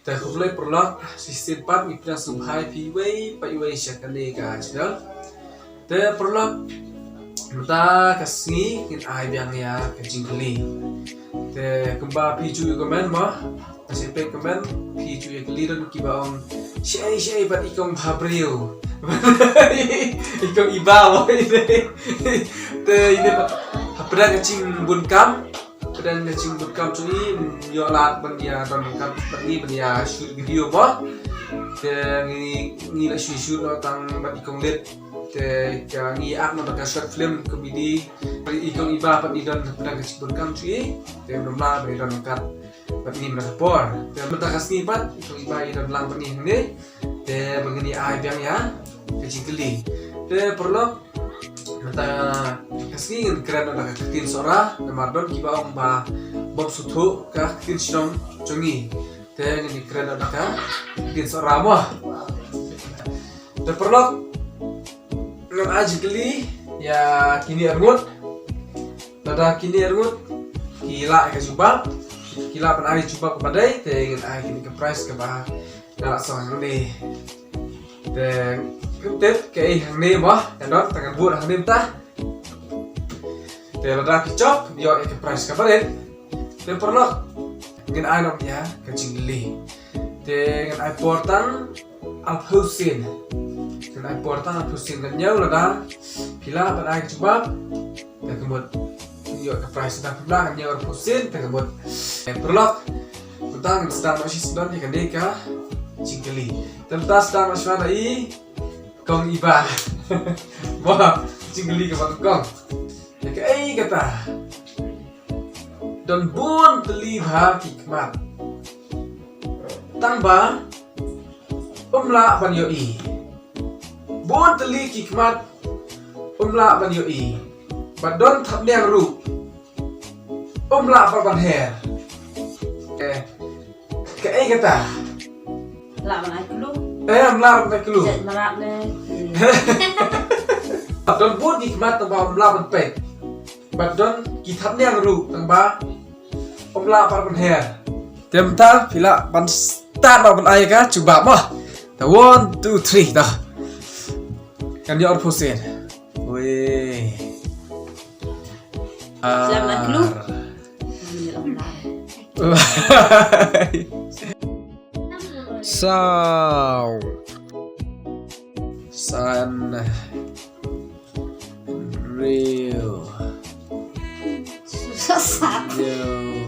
แต่คุณเลยปลอกสิสินปั๊บมีเพื่อนสุภาพพีไว้ไปไว้เช็คกันเองกันใช่ไหมแต่ปลอกkita kasih kita ayam ya kencing keli. Te kembali piju komen mah, masih pe komen piju yang keli dan kibaong syai bat ikong habril, ikong ibau ini. Te ini habril kencing bunkam, habril kencing bunkam cuni yolat bania dan bunkam bania shoot video mah. Te ni lah shoot tentang bat ikong lit. Yang iak nak short film komedi ikon iba pat idon pedang kecibun country yang nomla idon kat pat ni menapor dan mentah kasni pat ikon iba idon lang pat ni ne de begini ai biang ya kecing keli de perlu mentah kasni keren nak ketin sora namardon kiba ong ba bob sutu ka ketin sinong jongi de ni keren nak ketin sora mo de perlu ngan aja keli ya kini ergut pada kini ergut kila ke coba kila pen ari coba kepadai dengan ai kini ke price ke bah dalam soal ini dan kutip ke hang ni mah dan dot tangan buat hang ni tah dan pada kicop yo ke price ke padai dan perlu dengan ai nom ya ke cingli dengan ai portang alhusin dan important pusing dan jauh lah dah pila pada air coba dan kemudian yo ke price dah pula kan jauh pusing dan kemudian perlok tentang sedang masih sedang di kandeka cingkeli tentang sedang masih ada kong iba wah cingkeli ke kong ya ke kata dan bun terlihat hikmat tambah umla pan yoi bon teli hikmat umla ban yoi badon thap liang ru umla ban her ke kata la ban ai kulu umla ban kulu jet marap ne badon bon hikmat tamba umla ban pe badon ki thap liang ru tamba umla ban her temta pila ban start ban ai ka coba mah 1 2 3 dah kan dia orposen. Weh. Selamat dulu. Sound. Sun. Real. Susah. Yo.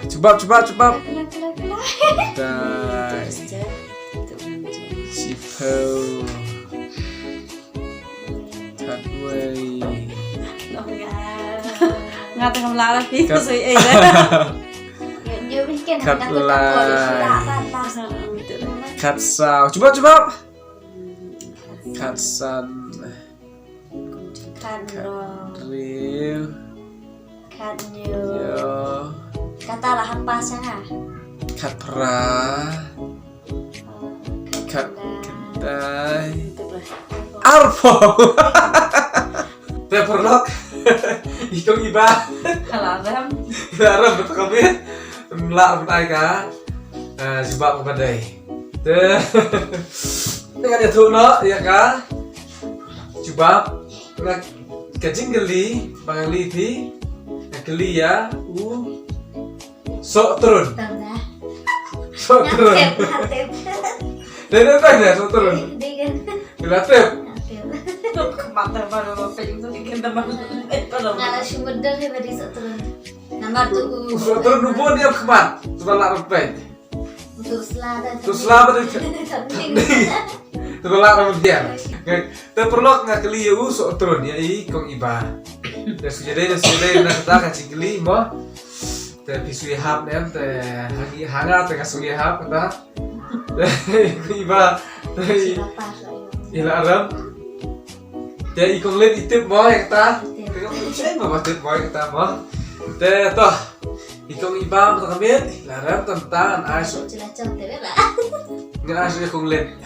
Coba. Dai. Chipo. Cutway. Nga tengah melalah sih sui eh. Katsau. Coba. Katsan. Kadril. Kadnyo. Yo. Katalah apa sah? Katpra. Kedai Arpo Teperlok Ikong iba Alarm betul kami melak betai ka jebak kepadai dengan itu no ya ka jebak nak kecing geli bangang lithi geli ya sok turun Dan turun. Relatif. Kemata baru pengen tuh bikin teman. Ngala sumber he badi turun. Nomor tu. Turun nubuan dia kemat. Coba lah repet. Terus lah tu. Coba lah kemudian. Terperlu nggak keli ya sok turun ya kong iba. Dan sudah nak kata kacing keli mo. Pisui hap nem hangat dengan sui hap kata. Iba ila aram te ikong let itip mo kata ikong mo batip mo kata mo te toh ikong iba mo kamit ila aram tentang aso ngan aso ikong let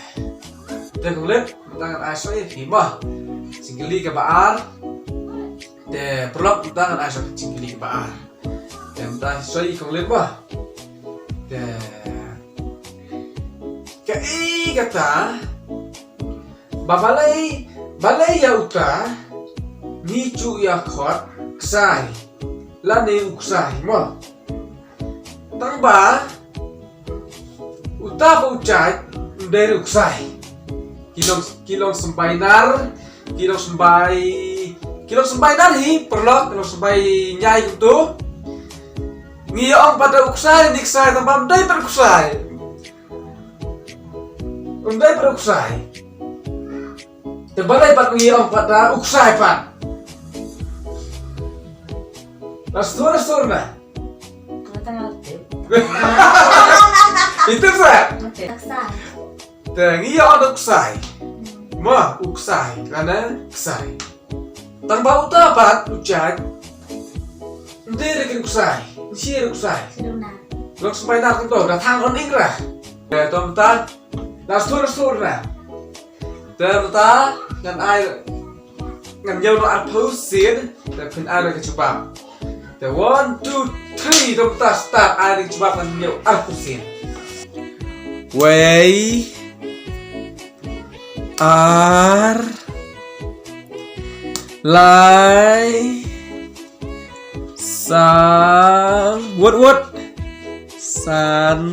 te ikong let tentang aso mo singgeli ke baar te perlu tentang aso singgeli ke baar te entah so ikong let mo Kai kata babalai ya uta ngicu ya khot ksai lani uksai mo tangba uta ba ucai dari uksai kilong sampai nar kilong sampai nar hi perlo kilong sampai nyai itu ngiyong pada uksai diksai tambah dai pada uksai undai pada uksai tebalai pat ngiyong pada uksai pat Rastur na itu sa Taksai. ngiyong ada uksai ma uksai karena uksai tanpa uta pat ucai ndai rekin uksai Sir uksai Seduna. Lok sampai nar tu dah thang kon ing lah. Tom ta rastur na. Ta ngan ai ngan yo no arpu sin ta phin ai ke chubab. The 1 2 3 tom ta start ai ke chubab ngan yo arpu sin. Wei ar lai San what san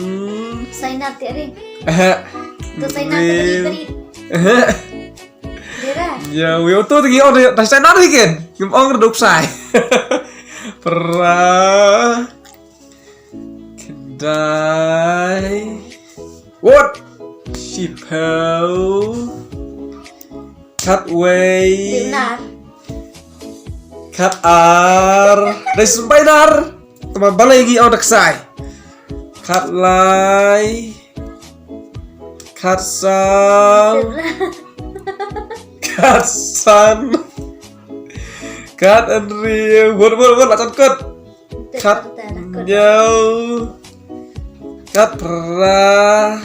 Sainar tiaring. eh Tu sainar beri. Dira. ya wiu tu tegi on ta sai nát hikin ngim ong reduk sai pra kedai what shipau cutway Diunar. cut ar dari sampai nar teman balai lagi on sai cut lai cut sam cut sun cut and real what lah cangkut cut nhau cut pra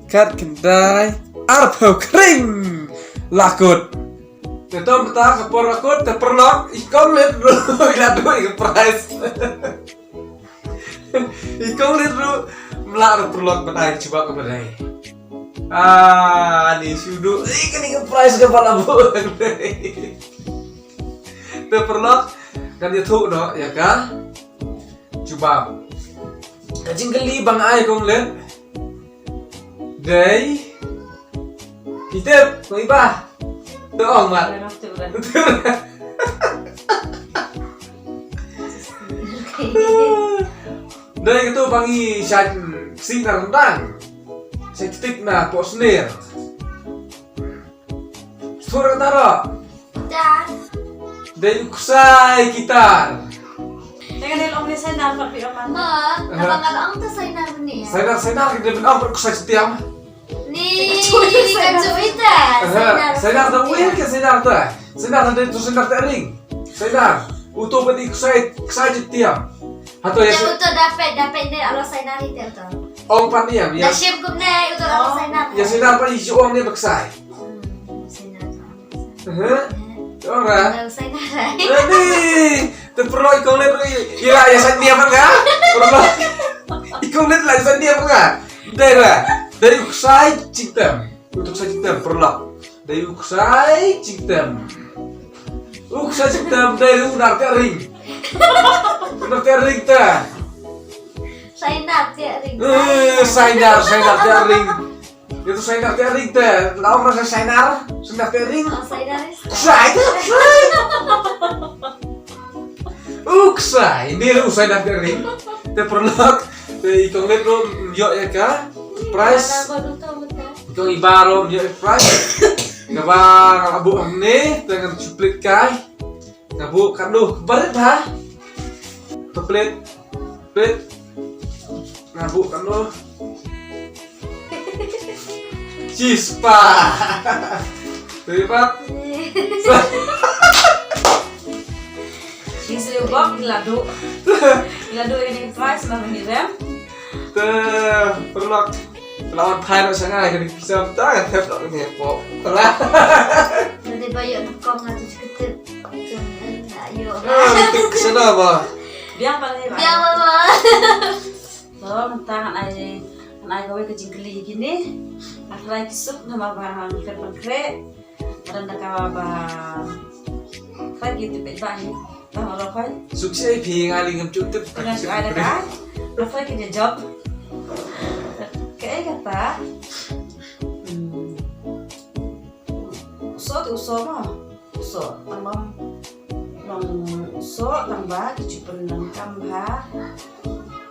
cut kendai arpau kering lakut Tetap betah kapor aku terperlok ikon lihat dulu iladu ikon price ikon lihat dulu melar perlok betai coba ke betai ni sudu ikon price ke pala bu terperlok kan dia tuh no ya kan coba kajing geli bang ai kong lihat day kita kong ibah Doang, Mat. Dari itu pangi saya sing rendang. Saya titik na po snare. Suara taro. Dan Dari uksai gitar. Dengan ilong ni saya nampak piraman. ma, nabang tu sainar ni. Saya kita benang uksai setiap. Ni kan cuita. Saya dah win ke saya dah. Saya dah tu saya tering. Saya dah utuh beti uksai setiap. Atau ya. Yang utuh dapat ni Allah sainar itu tu. Ong pan ya. Dah siap kum ni utuh Allah sainar. Ya saya pa isi ong ni baksai. Orang. Dah sainar. Ini terperlu ikon lihat ya saya diam enggak? Perlu ikon lihat lagi saya diam enggak? Dari uksai cintem untuk saya cintem perlu dari uksai cintem dari unar tering ta Sainar tiaring. sainar tering itu sainar tering ta lawan rasa sainar tering Oh, sainar is. uksai ini uksai dan tering terperlu dari ikon lihat yo ya kah price itu ibarom ya price ngabang abu amne dengan cuplit kai ngabu kanduh barit ha tuplit plit ngabu kanduh cispa terlibat Isi ubah iladu ini price lah mengirim. perlu lawan thai nó sáng ngày thì bisa tak thép đó nghe po telah Nanti bayar kong atau cukup. Ayo. itu kesana apa Biang paling Ya mama. mentang ai gawe ke jingkeli gini. Akhirnya kisuk nama barang kre dan nak ba kai gitu pe ba ni. Tahu lo kai. Sukses pi ngali ngam cukup. Dengan si ada kan. Akhirnya kita job. Kayak kata. Uso mah. Uso tambah nong uso tambah kecupen nang kambah.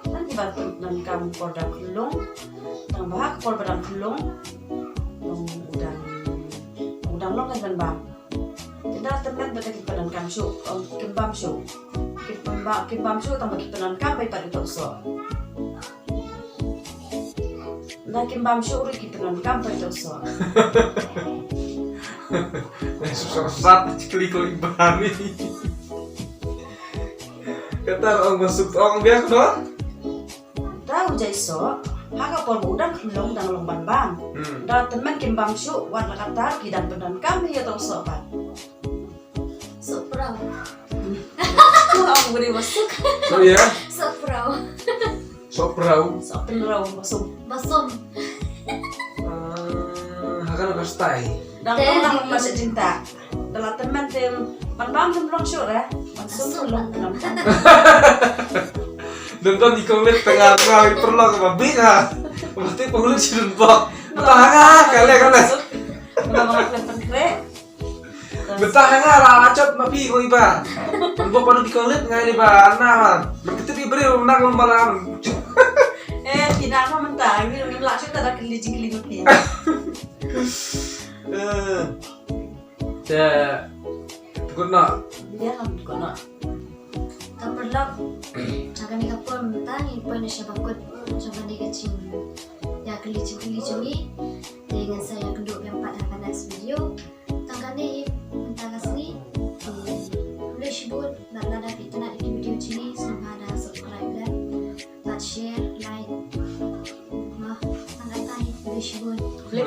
Nanti bantu nang kam kodam kelung. Tambah kodam kelung. Nong udang lo kan bang. Kita teman betul kita dan kam show, kimbam show. Kimbam show tambah kita dan kam baik pada uso. Nah kimbam show uri kita dan kam pada uso. Susah klik ibarat ini. Kata orang masuk orang biasa no? Tahu jaiso, haka pol udang kelong dan long bang. Dah teman kimbam show warna kata kidan pedan kami ya tahu sopan. So proud. Aku beri masuk. So ya, So proud. so proud. So penrau masuk. Masum. Akan apa stay? Dan orang masih cinta. Dalam teman tem panbang templong show ya. Masuk long dalam. Nonton di komen tengah kali perlu ke babi ha. Mesti pengulit sih nonton. Betah kalian. Mga kre. Betah acot mapi ko iba. Nonton pada di komen ngai di ba ana. Berkete beri menang malam. Tidak mau mentah. Ini langsung tak ada kelinci ni. Tukar nak. Dia kan juga nak. Kaperlak. Akan ikapon tani pun siya bakut coba dikacing. Ya kelicing ni dengan saya kedua yang pada next video. Tanggane mentah sini. Boleh sebut nada kita nak di video ini sama ada subscribe dan share like. Mah tanggane boleh sebut. Boleh